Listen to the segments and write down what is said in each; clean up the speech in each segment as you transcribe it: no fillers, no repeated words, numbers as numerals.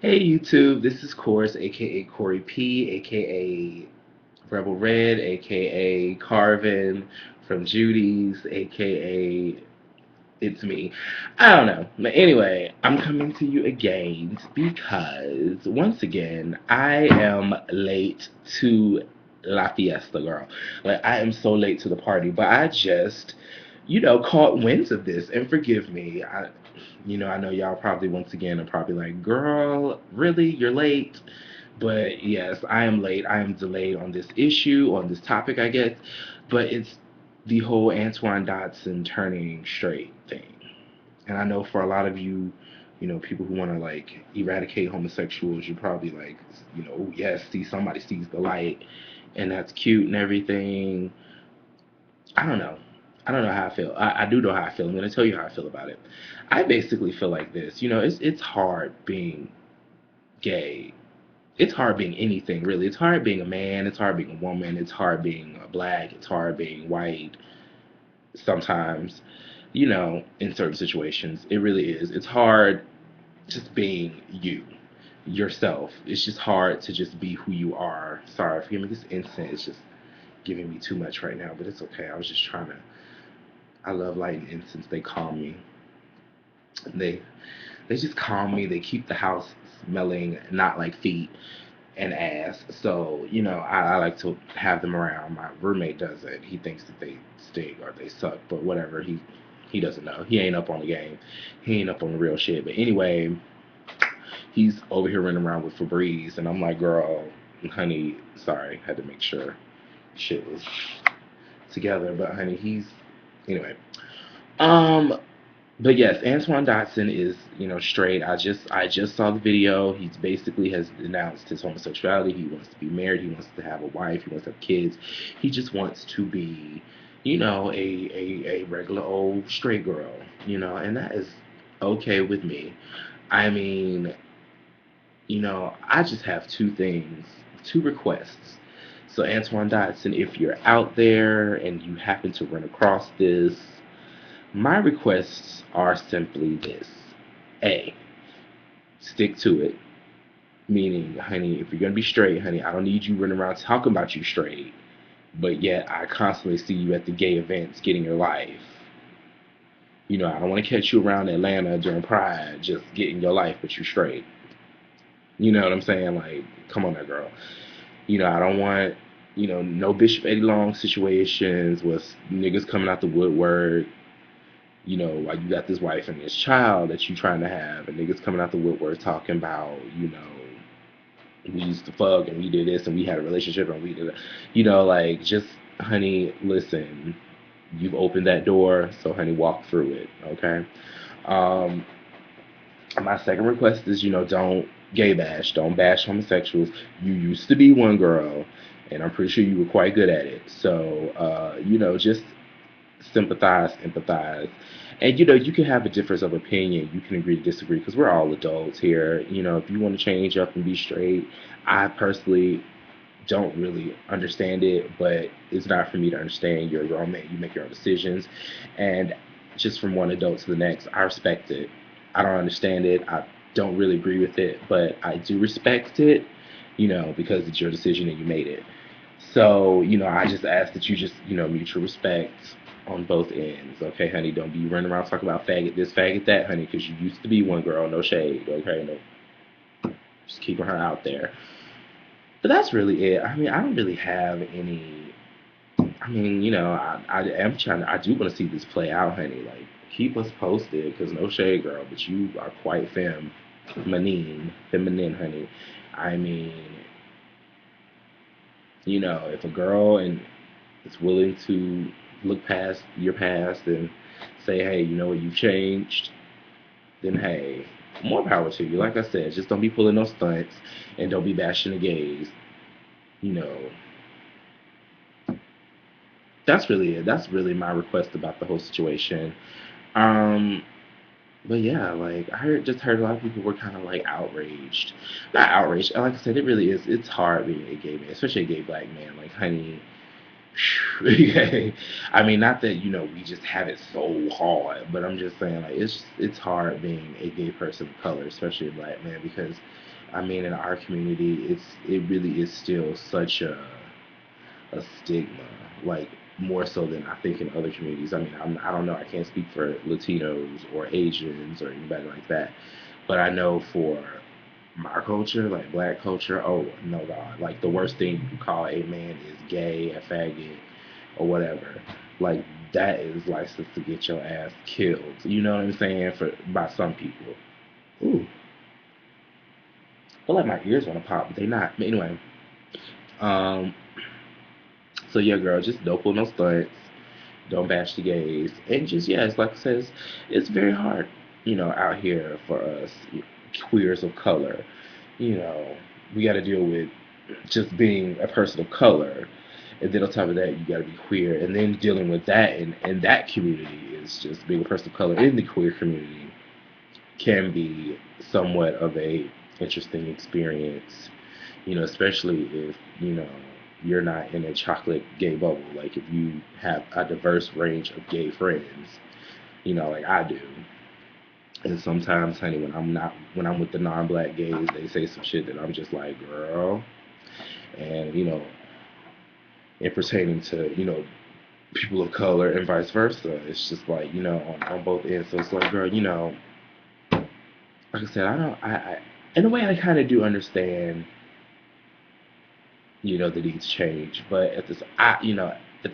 Hey YouTube, this is Course, aka Corey P, aka Rebel Red, aka Carvin from Judy's, aka it's me. I don't know. But anyway, I'm coming to you again because once again, I am late to La Fiesta, girl. Like, I am so late to the party, but I just, caught winds of this, and forgive me. I know y'all probably once again are probably like, girl, really? You're late? But yes, I am late. I am delayed on this issue, on this topic, I guess. But it's the whole Antoine Dodson turning straight thing. And I know for a lot of you, people who want to like eradicate homosexuals, you're probably like, "Oh, yes, see, somebody sees the light, and that's cute and everything." I don't know. I don't know how I feel. I do know how I feel. I'm going to tell you how I feel about it. I basically feel like this. It's hard being gay. It's hard being anything, really. It's hard being a man. It's hard being a woman. It's hard being black. It's hard being white sometimes, in certain situations. It really is. It's hard just being yourself. It's just hard to just be who you are. Sorry, forgive me. This incense is just giving me too much right now, but it's okay. I was just trying to. I love lighting incense. They calm me. They they just calm me. They keep the house smelling not like feet and ass. So, I like to have them around. My roommate doesn't. He thinks that they stink or they suck, but whatever. He doesn't know. He ain't up on the game. He ain't up on the real shit. But anyway, he's over here running around with Febreze, and I'm like, girl, honey, sorry, had to make sure shit was together. But honey, he's anyway. Um, but yes, Antoine Dotson is, straight. I just saw the video. He's basically has denounced his homosexuality. He wants to be married. He wants to have a wife. He wants to have kids. He just wants to be, a regular old straight girl, and that is okay with me. I mean, I just have two requests. So Antoine Dotson, if you're out there and you happen to run across this, my requests are simply this. A, stick to it. Meaning, honey, if you're gonna be straight, honey, I don't need you running around talking about you straight, but yet I constantly see you at the gay events getting your life. I don't want to catch you around Atlanta during Pride just getting your life, but you're straight. You know what I'm saying? Like, come on, that girl. I don't want, no Bishop Eddie Long situations with niggas coming out the woodwork. Like you got this wife and this child that you trying to have, and niggas coming out the woodwork talking about, we used to fuck and we did this and we had a relationship and we did it. Like, just, honey, listen, you've opened that door, so honey, walk through it, okay? Um, my second request is, don't gay bash, don't bash homosexuals. You used to be one girl, and I'm pretty sure you were quite good at it. So, just sympathize, empathize. And you can have a difference of opinion. You can agree to disagree because we're all adults here. If you want to change up and be straight, I personally don't really understand it, but it's not for me to understand. You're a grown man. You make your own decisions. And just from one adult to the next, I respect it. I don't understand it. I don't really agree with it, but I do respect it, because it's your decision and you made it. So, I just ask that you just, mutual respect on both ends. Okay, honey, don't be running around talking about faggot this, faggot that, honey, because you used to be one girl, no shade, okay? No, just keeping her out there. But that's really it. I mean, I don't really have any. I mean, I am trying to. I do want to see this play out, honey. Like, keep us posted, because no shade, girl, but you are quite feminine, honey. I mean, if a girl and is willing to look past your past and say, hey, you know what, you've changed, then hey, more power to you. Like I said, just don't be pulling no stunts and don't be bashing the gays. You know, that's really it. That's really my request about the whole situation. Um, but yeah, like just heard a lot of people were kind of like outraged. Not outraged. Like I said, it really is. It's hard being a gay man, especially a gay black man. Like, honey, Okay. I mean, not that we just have it so hard, but I'm just saying like it's hard being a gay person of color, especially a black man, because I mean in our community it really is still such a stigma, like more so than I think in other communities. I mean, I don't know, I can't speak for Latinos or Asians or anybody like that, but I know for my culture, like black culture, oh no God, like the worst thing you can call a man is gay, a faggot, or whatever. Like that is license to get your ass killed. You know what I'm saying? For by some people. Ooh, I feel like my ears want to pop, but they not. But anyway, um, so yeah, girl, just don't pull no stunts. Don't bash the gays, and just yeah, it's like I said, it's very hard, out here for us queers of color. You know, we got to deal with just being a person of color, and then on top of that, you got to be queer, and then dealing with that in that community is just being a person of color in the queer community can be somewhat of a interesting experience, especially if, you're not in a chocolate gay bubble. Like if you have a diverse range of gay friends, like I do. And sometimes, honey, when I'm with the non-black gays, they say some shit that I'm just like, girl. And, and pertaining to, people of color and vice versa, it's just like, on both ends. So it's like, girl, like I said, in a way, I kind of do understand, the needs change, but at the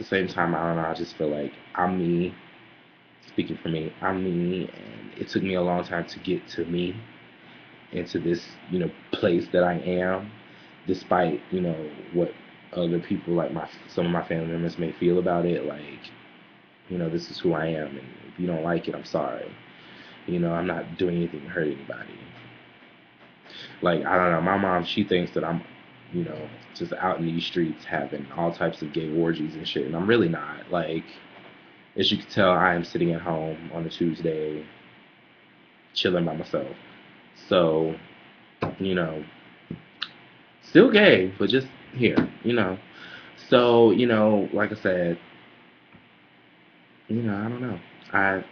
same time, I don't know. I just feel like I'm me. Speaking for me, I'm me, and it took me a long time to get to me, into this, place that I am, despite, what other people like some of my family members may feel about it. Like, this is who I am, and if you don't like it, I'm sorry. I'm not doing anything to hurt anybody. Like, I don't know, my mom, she thinks that I'm, just out in these streets having all types of gay orgies and shit, and I'm really not. Like, as you can tell, I am sitting at home on a Tuesday, chilling by myself. So, you know, still gay, but just here. So, like I said, I don't know. I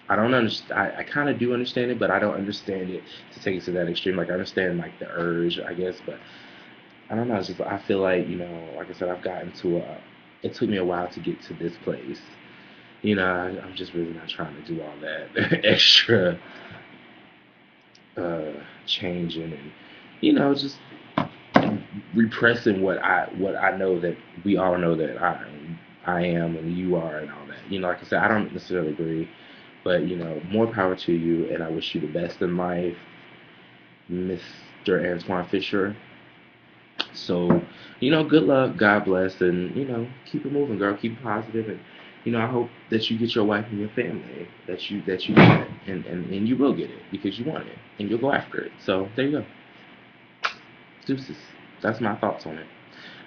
I don't understand. I kind of do understand it, but I don't understand it to take it to that extreme. Like I understand like the urge, I guess, but I don't know. It's just I feel like like I said, I've gotten to a. It took me a while to get to this place. I'm just really not trying to do all that extra uh, changing and just repressing what I know that we all know that I am and you are and all that. Like I said, I don't necessarily agree, but more power to you, and I wish you the best in life, Mr. Antoine Fisher. So, good luck, God bless, and keep it moving, girl. Keep it positive, and I hope that you get your wife and your family, that you get it, and you will get it because you want it, and you'll go after it. So there you go. Deuces. That's my thoughts on it.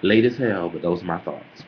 Late as hell, but those are my thoughts.